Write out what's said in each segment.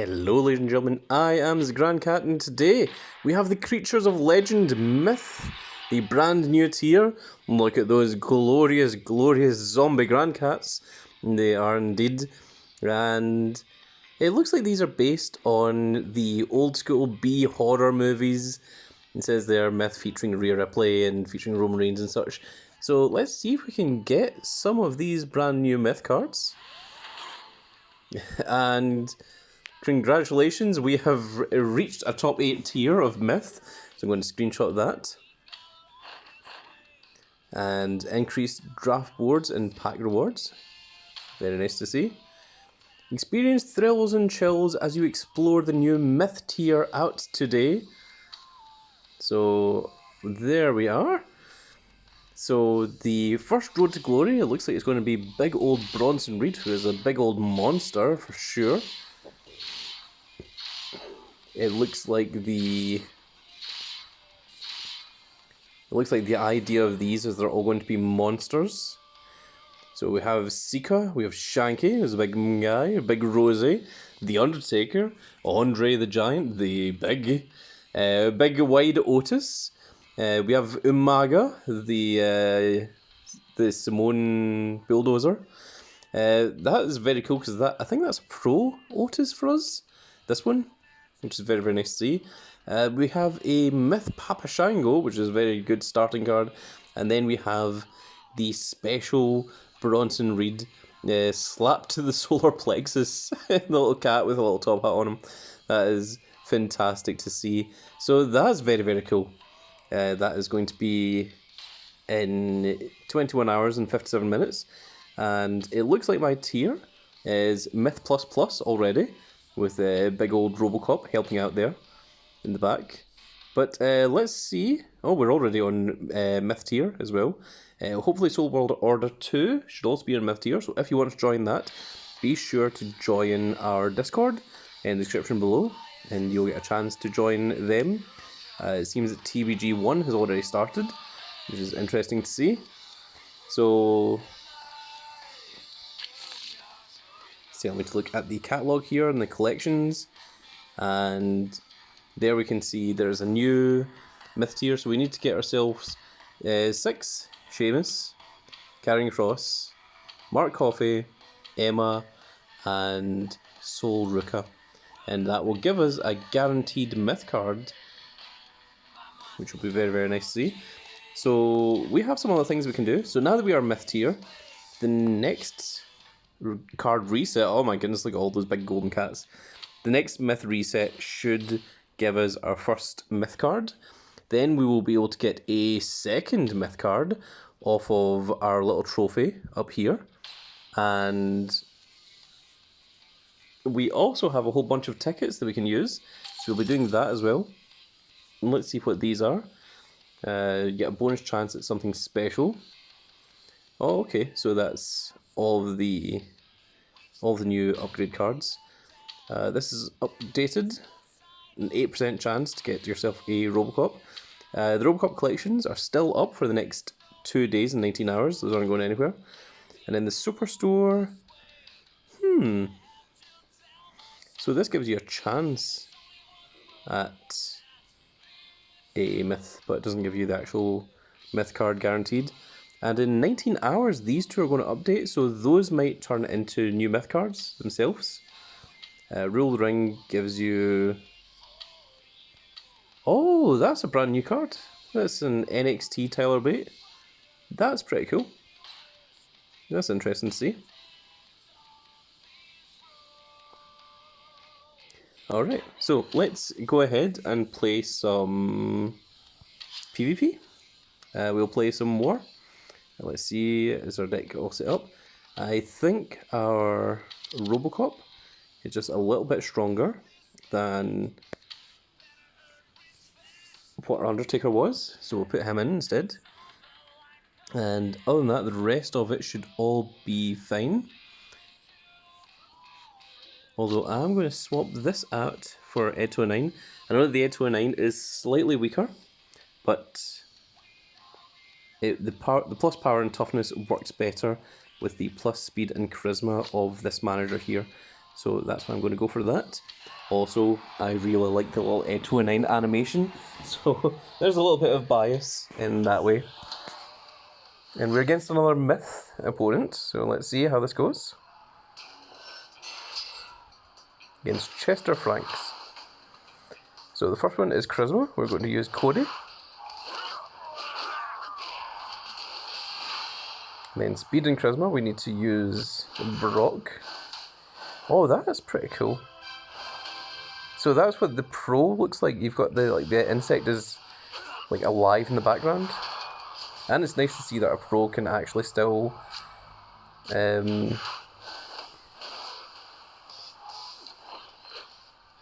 Hello ladies and gentlemen, I am the Grand Cat and today we have the Creatures of Legend Myth, the brand new tier. Look at those glorious zombie Grand Cats, they are indeed, and it looks like these are based on the old school B horror movies. It says they're Myth featuring Rhea Ripley and featuring Roman Reigns and such. So let's see if we can get some of these brand new Myth cards. And congratulations, we have reached a top 8 tier of Myth. So I'm going to screenshot that. And increased draft boards and pack rewards. Very nice to see. Experience thrills and chills as you explore the new Myth tier out today. So there we are. So the first road to glory, it looks like it's going to be big old Bronson Reed, who is a big old monster for sure. It looks like the idea of these is they're all going to be monsters. So we have Sika, we have Shanky, who's a big guy, Big Rosie, The Undertaker, Andre the Giant, the big wide Otis. We have Umaga, the Simone Bulldozer. That is very cool because I think that's a pro Otis for us. This one, which is very nice to see. We have a Myth Papa Shango, which is a very good starting card, and then we have the special Bronson Reed slapped to the solar plexus, the little cat with a little top hat on him. That is fantastic to see. So that's very cool. That is going to be in 21 hours and 57 minutes. And it looks like my tier is Myth++ already, with a big old Robocop helping out there in the back. But let's see. Oh, we're already on Myth tier as well. Hopefully Soul World Order 2 should also be on Myth tier. So if you want to join that, be sure to join our Discord in the description below, and you'll get a chance to join them. It seems that TBG1 has already started, which is interesting to see. So, allow me to look at the catalogue here and the collections. And there we can see there's a new Myth tier. So we need to get ourselves 6 Sheamus, Carrying Cross, Mark Coffey, Emma, and Sol Ruka. And that will give us a guaranteed Myth card, which will be very nice to see. So we have some other things we can do. So now that we are Myth tier, the next card reset, oh my goodness, look at all those big golden cats. The next Myth reset should give us our first Myth card. Then we will be able to get a second Myth card off of our little trophy up here. And we also have a whole bunch of tickets that we can use. So we'll be doing that as well. And let's see what these are. You get a bonus chance at something special. Oh, okay, so that's all the new upgrade cards. This is updated. An 8% chance to get yourself a Robocop. The Robocop collections are still up for the next 2 days and 19 hours. Those aren't going anywhere. And then the Superstore. So this gives you a chance at a Myth, but it doesn't give you the actual Myth card guaranteed. And in 19 hours, these two are going to update, so those might turn into new Myth cards themselves. Rule Ring gives you... Oh, that's a brand new card. That's an NXT Tyler Bate. That's pretty cool. That's interesting to see. Alright, so let's go ahead and play some PvP. We'll play some more. Let's see, is our deck all set up? I think our Robocop is just a little bit stronger than what our Undertaker was, so we'll put him in instead. And other than that, the rest of it should all be fine. Although I'm going to swap this out for Ed 209. I know that the Ed 209 is slightly weaker, but the plus power and toughness works better with the plus speed and charisma of this manager here. So that's why I'm going to go for that. Also, I really like the little Eto9 animation, so there's a little bit of bias in that way. And we're against another Myth opponent, so let's see how this goes. Against Chester Franks. So the first one is Charisma. We're going to use Cody. Then Speed and Charisma, we need to use Brock. Oh, that is pretty cool. So that's what the Pro looks like. You've got the insect is like alive in the background. And it's nice to see that a Pro can actually still oh,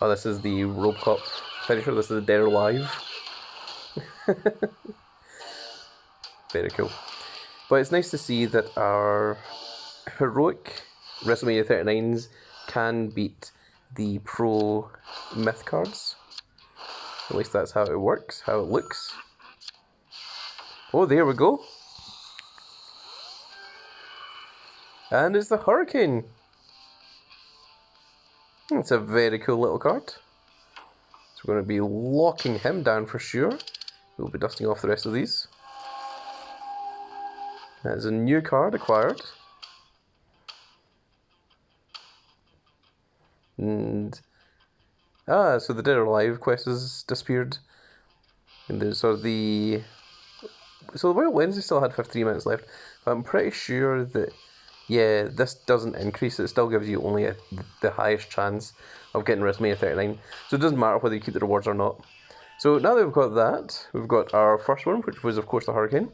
this is the Robocop finisher. This is the Dead or Alive. Very cool. But it's nice to see that our heroic WrestleMania 39s can beat the Pro Myth cards. At least that's how it works, how it looks. Oh, there we go. And it's the Hurricane. It's a very cool little card. So we're going to be locking him down for sure. We'll be dusting off the rest of these. That's a new card acquired. And so the Dead or Alive quest has disappeared. And the Wild Wednesday still had 15 minutes left, but I'm pretty sure that this doesn't increase. It still gives you only the highest chance of getting WrestleMania 39. So it doesn't matter whether you keep the rewards or not. So now that we've got that, we've got our first one, which was of course the Hurricane.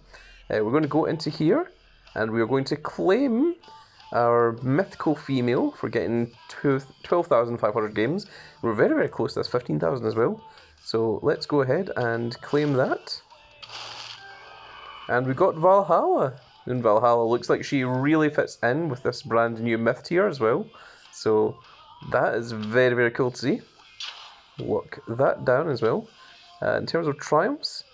We're going to go into here, and we are going to claim our mythical female for getting 12,500 games. We're very, very close to this, 15,000 as well. So let's go ahead and claim that. And we got Valhalla. And Valhalla looks like she really fits in with this brand new myth tier as well. So that is very, very cool to see. Lock that down as well. In terms of triumphs,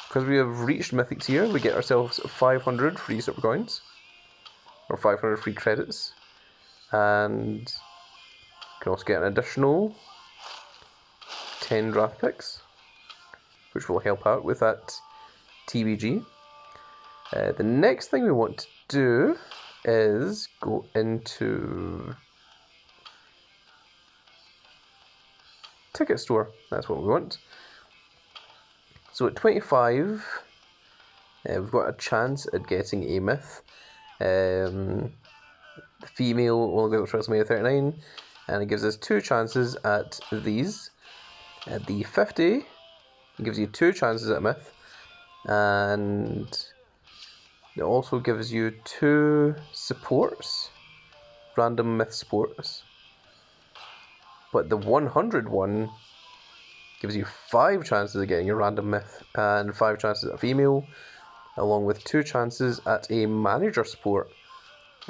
because we have reached mythic tier, we get ourselves 500 free super coins. Or 500 free credits. And you can also get an additional 10 draft picks, which will help out with that TBG. The next thing we want to do is go into ticket store. That's what we want. So at 25, we've got a chance at getting a myth. The female only goes to WrestleMania 39, and it gives us 2 chances at these. At the 50, it gives you 2 chances at myth, and it also gives you 2 supports, random myth supports. But the 100 one gives you 5 chances of getting a random myth and 5 chances at a female, along with 2 chances at a manager support,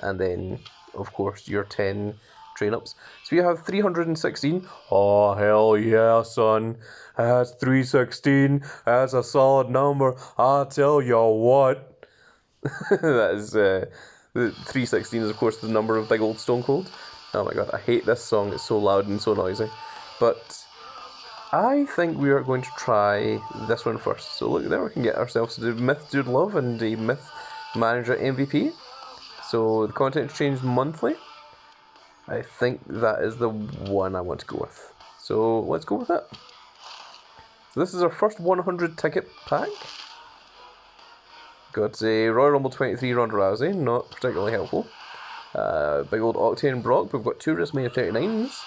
and then of course your 10 train-ups. So you have 316. Oh hell yeah, son. That's 316. That's a solid number. I'll tell you what. That is the 316 is of course the number of Big Old Stone Cold. Oh my god, I hate this song. It's so loud and so noisy. But I think we are going to try this one first. So look there, we can get ourselves a Myth Dude Love and a Myth Manager MVP. So the content exchange monthly. I think that is the one I want to go with. So let's go with that. So this is our first 100 ticket pack. Got a Royal Rumble 23 Ronda Rousey, not particularly helpful. Big old Octane Brock. We've got 2 WrestleMania 39s.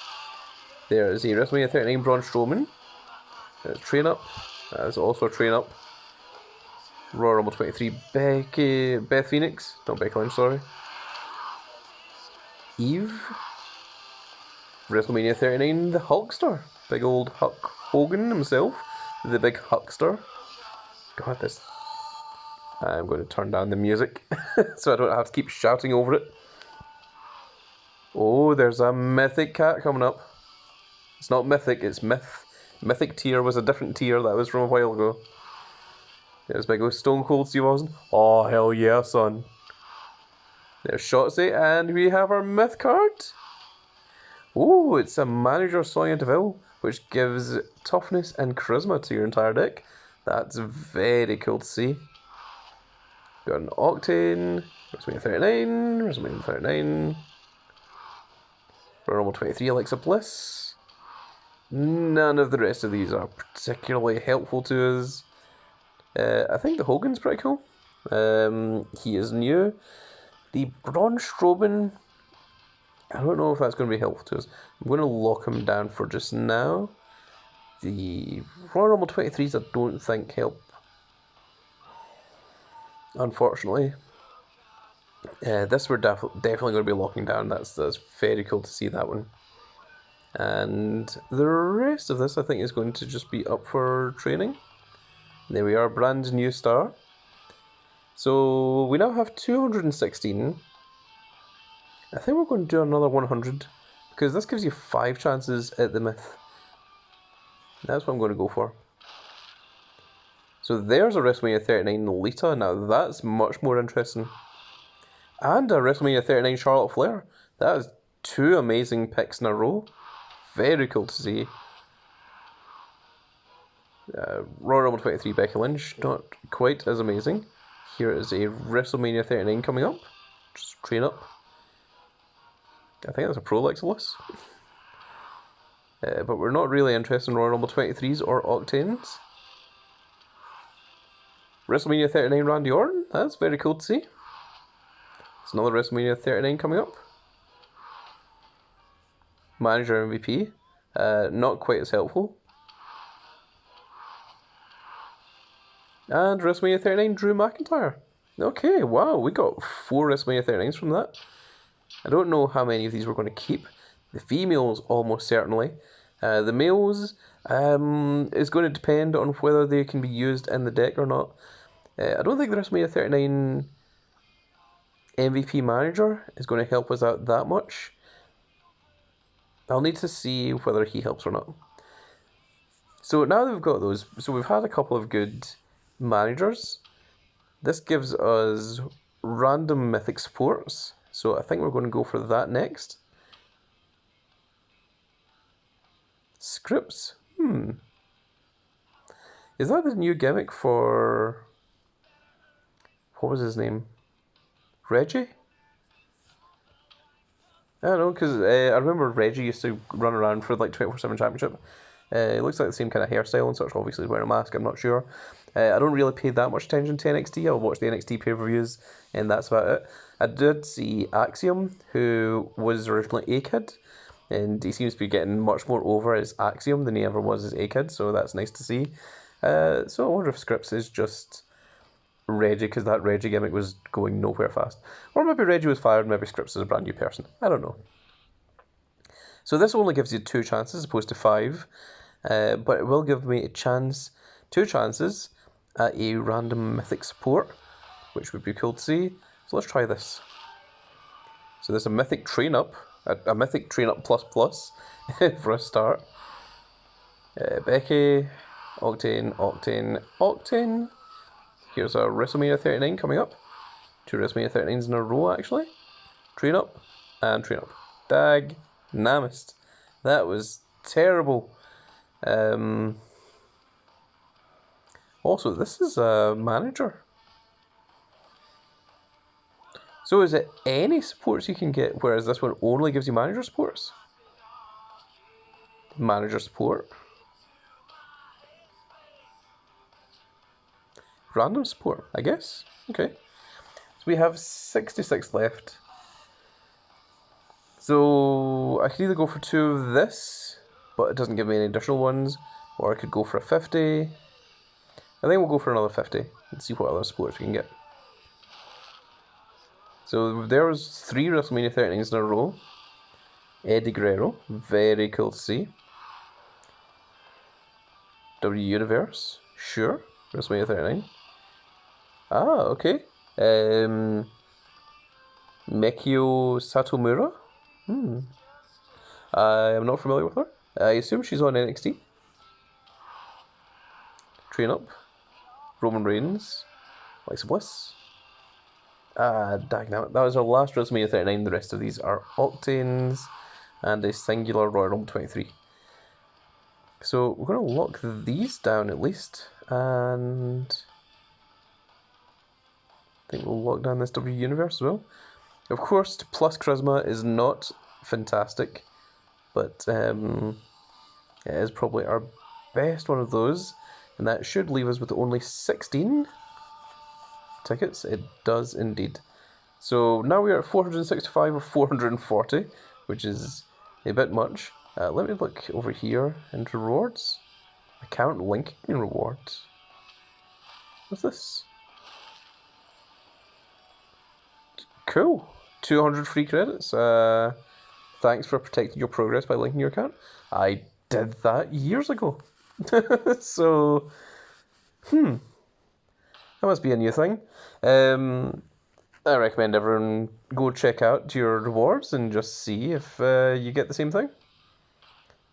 There is a WrestleMania 39 Braun Strowman. There's Train Up. There's also a Train Up. Royal Rumble 23 Beth Phoenix. Not Becky Lynch, sorry. Eve. WrestleMania 39 the Hulkster. Big old Hulk Hogan himself. The big Hulkster. God, this... I'm going to turn down the music so I don't have to keep shouting over it. Oh, there's a mythic cat coming up. It's not mythic, it's myth. Mythic tier was a different tier that was from a while ago. There's big old Stone Cold Steve Austin. Oh, hell yeah, son. There's Shotzi, and we have our myth card. Oh, it's a manager Sonya Deville, which gives toughness and charisma to your entire deck. That's very cool to see. Got an Octane, WrestleMania 39, WrestleMania 39, Royal 23, Alexa Bliss. None of the rest of these are particularly helpful to us. I think the Hogan's pretty cool. He is new. The Braun Strowman, I don't know if that's going to be helpful to us. I'm going to lock him down for just now. The Royal Rumble 23s I don't think help, unfortunately. This we're definitely going to be locking down. That's very cool to see that one. And the rest of this I think is going to just be up for training. There we are, brand new star. So we now have 216. I think we're going to do another 100 because this gives you 5 chances at the myth. That's what I'm going to go for. So there's a WrestleMania 39 Lita. Now that's much more interesting. And a WrestleMania 39 Charlotte Flair. That is 2 amazing picks in a row. Very cool to see. Royal Rumble 23 Becky Lynch, not quite as amazing. Here is a WrestleMania 39 coming up. Just train up. I think that's a Pro Lexilus. But we're not really interested in Royal Rumble 23s or Octanes. WrestleMania 39 Randy Orton, that's very cool to see. It's another WrestleMania 39 coming up. Manager MVP, not quite as helpful. And WrestleMania 39 Drew McIntyre. Okay, wow, we got 4 WrestleMania 39s from that. I don't know how many of these we're going to keep. The females, almost certainly. The males is going to depend on whether they can be used in the deck or not. I don't think the WrestleMania 39 MVP manager is going to help us out that much. I'll need to see whether he helps or not. So now that we've got those, so we've had a couple of good managers. This gives us random mythic supports. So I think we're going to go for that next. Scripts. Is that the new gimmick for... what was his name? Reggie? I don't know, because I remember Reggie used to run around for like 24/7 Championship. It looks like the same kind of hairstyle and such. Obviously he's wearing a mask, I'm not sure. I don't really pay that much attention to NXT. I'll watch the NXT pay-per-views and that's about it. I did see Axiom, who was originally A-Kid, and he seems to be getting much more over as Axiom than he ever was as A-Kid, so that's nice to see. So I wonder if Scripps is just Reggie, because that Reggie gimmick was going nowhere fast. Or maybe Reggie was fired, maybe Scripps is a brand new person. I don't know. So this only gives you 2 chances as opposed to 5, but it will give me a chance, 2 chances at a random mythic support, which would be cool to see. So let's try this. So there's a mythic train up, a mythic train up plus plus for a start. Becky, Octane. Here's a WrestleMania 39 coming up. 2 WrestleMania 39s in a row actually. Train up and train up. Dag Namist. That was terrible. Also, this is a manager. So is it any supports you can get, whereas this one only gives you manager supports? Manager support. Random support, I guess. Okay. So we have 66 left. So I could either go for 2 of this, but it doesn't give me any additional ones, or I could go for a 50. I think we'll go for another 50 and see what other supports we can get. So there was 3 WrestleMania 39s in a row. Eddie Guerrero, very cool to see. W Universe, sure. WrestleMania 39. Ah, okay. Mekio Satomura. I am not familiar with her. I assume she's on NXT. Train up. Roman Reigns. Alexa Bliss. Dang, that was our last WrestleMania 39. The rest of these are Octanes. and a singular Royal Rumble 23. So we're going to lock these down at least, and I think we'll lock down this W Universe as well. Of course, plus Charisma is not fantastic, but it is probably our best one of those, and that should leave us with only 16 tickets. It does indeed. So now we are at 465 or 440, which is a bit much. Let me look over here into rewards. Account linking rewards. What's this? Cool. 200 free credits. Thanks for protecting your progress by linking your account. I did that years ago. So, that must be a new thing. I recommend everyone go check out your rewards and just see if you get the same thing.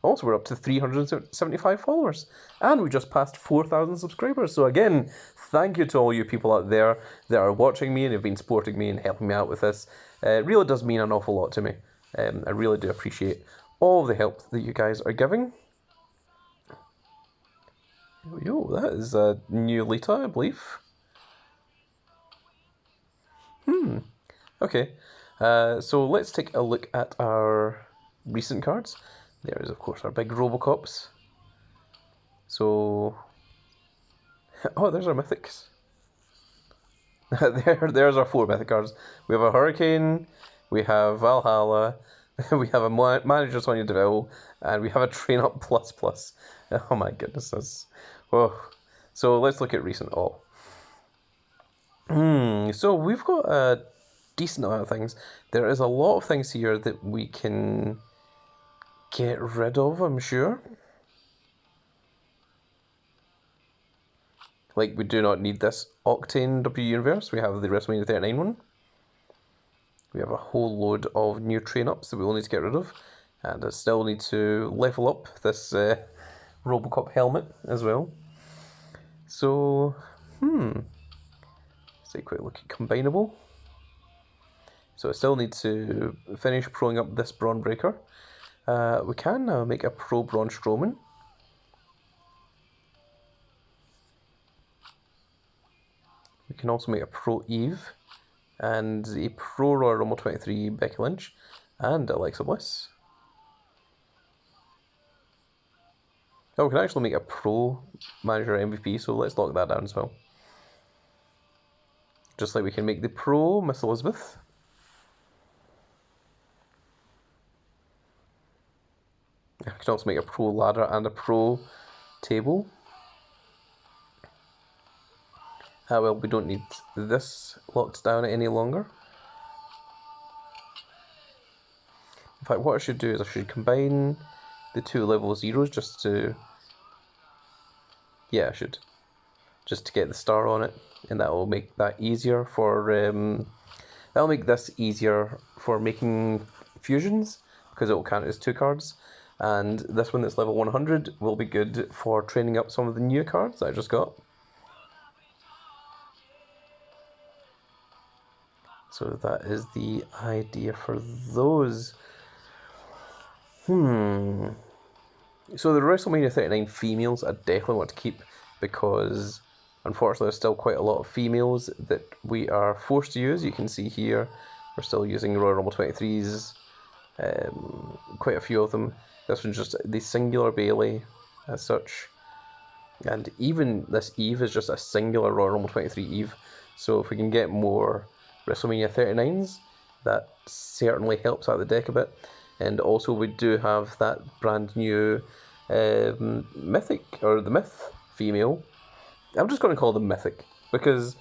Also, we're up to 375 followers, and we just passed 4,000 subscribers. So again, thank you to all you people out there that are watching me and have been supporting me and helping me out with this. It really does mean an awful lot to me. I really do appreciate all the help that you guys are giving. Yo, that is a new Lita, I believe. Okay, so let's take a look at our recent cards. There is, of course, our big Robocops. So, oh, there's our Mythics. There's our 4 Mythic cards. We have a Hurricane, we have Valhalla, we have a Manager Sonya Deville, and we have a Train Up Plus Plus. Oh my goodness, that's... Oh. So let's look at recent all. So we've got a decent amount of things. There is a lot of things here that we can get rid of, I'm sure. Like, we do not need this Octane W Universe. We have the WrestleMania 39 one. We have a whole load of new train-ups that we will need to get rid of. And I still need to level up this Robocop helmet as well. So, let's take a quick look at Combinable. So I still need to finish proing up this Braun Breaker. We can now make a Pro Braun Strowman. We can also make a Pro Eve, and a Pro Royal Rumble 23 Becky Lynch, and Alexa Bliss. Oh, we can actually make a Pro Manager MVP, so let's lock that down as well. Just like we can make the Pro Miss Elizabeth. I can also make a Pro Ladder and a Pro Table. Well, we don't need this locked down any longer. In fact, what I should do is I should combine the 2 level 0s just to... Yeah, I should. Just to get the star on it, and that will make that easier for... that'll make this easier for making fusions, because it will count as 2 cards. And this one that's level 100 will be good for training up some of the new cards that I just got. So that is the idea for those. So the WrestleMania 39 females I definitely want to keep, because unfortunately there's still quite a lot of females that we are forced to use. You can see here we're still using Royal Rumble 23s, quite a few of them. This one's just the singular Bailey as such. And even this Eve is just a singular Royal Rumble 23 Eve. So if we can get more WrestleMania 39s, that certainly helps out the deck a bit. And also we do have that brand new Mythic, or the Myth female. I'm just going to call them Mythic, because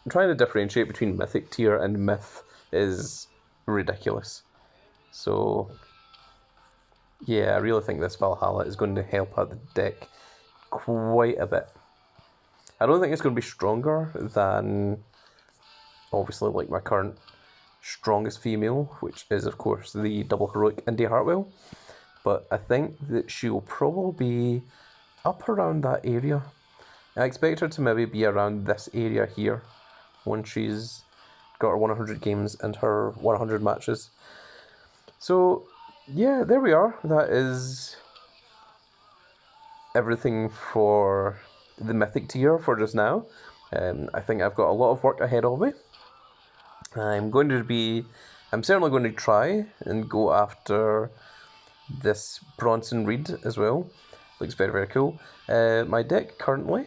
trying to differentiate between Mythic tier and Myth is ridiculous. So yeah, I really think this Valhalla is going to help out the deck quite a bit. I don't think it's going to be stronger than, obviously, like my current strongest female, which is, of course, the double heroic Indy Hartwell. But I think that she'll probably be up around that area. I expect her to maybe be around this area here when she's got her 100 games and her 100 matches. So yeah, there we are. That is everything for the Mythic tier for just now. I think I've got a lot of work ahead of me. I'm certainly going to try and go after this Bronson Reed as well. Looks very, very cool. My deck currently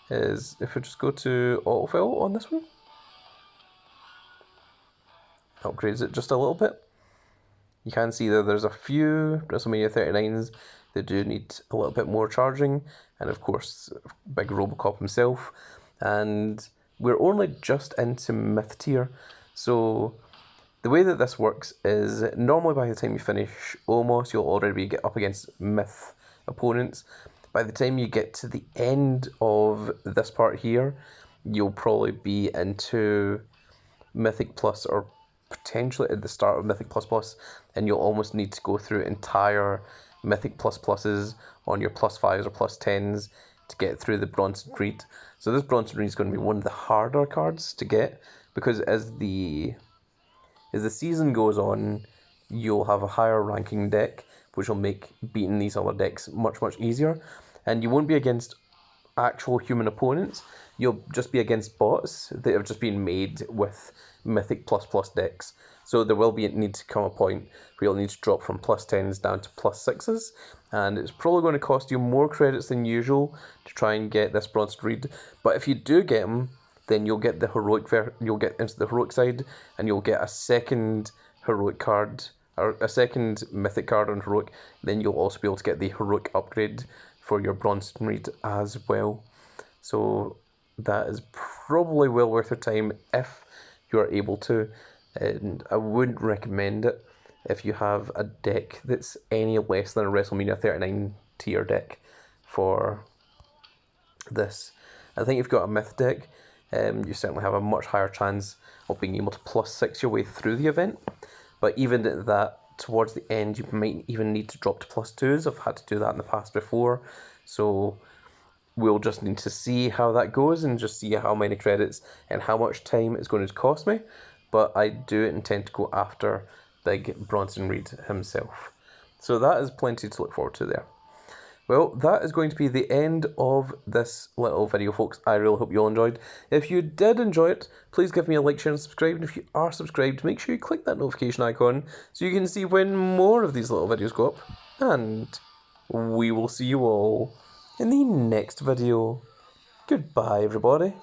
is, if we just go to autofill on this one, upgrades it just a little bit. You can see that there's a few WrestleMania 39s that do need a little bit more charging, and of course, big Robocop himself. And we're only just into Myth tier, so the way that this works is normally by the time you finish Omos, you'll already get up against Myth opponents. By the time you get to the end of this part here, you'll probably be into Mythic Plus or potentially at the start of Mythic Plus Plus, and you'll almost need to go through entire Mythic Plus Pluses on your plus 5s or plus 10s to get through the Bronson Reed. So this Bronson Reed is going to be one of the harder cards to get, because as the season goes on, you'll have a higher ranking deck, which will make beating these other decks much, much easier. And you won't be against actual human opponents, you'll just be against bots that have just been made with Mythic Plus Plus decks. So there will need to come a point where you'll need to drop from plus 10s down to plus 6s, and it's probably going to cost you more credits than usual to try and get this Bronson Reed. But if you do get him, then you'll get the you'll get into the heroic side, and you'll get a second heroic card, or a second mythic card on heroic. Then you'll also be able to get the heroic upgrade for your Bronson Reed as well. So that is probably well worth your time if you are able to, and I wouldn't recommend it if you have a deck that's any less than a WrestleMania 39 tier deck for this. I think if you've got a myth deck, you certainly have a much higher chance of being able to plus 6 your way through the event. But even at that, towards the end, you might even need to drop to plus 2s. I've had to do that in the past before, so we'll just need to see how that goes and just see how many credits and how much time it's going to cost me. But I do intend to go after big Bronson Reed himself. So that is plenty to look forward to there. Well, that is going to be the end of this little video, folks. I really hope you all enjoyed. If you did enjoy it, please give me a like, share, and subscribe. And if you are subscribed, make sure you click that notification icon so you can see when more of these little videos go up. And we will see you all in the next video. Goodbye, everybody.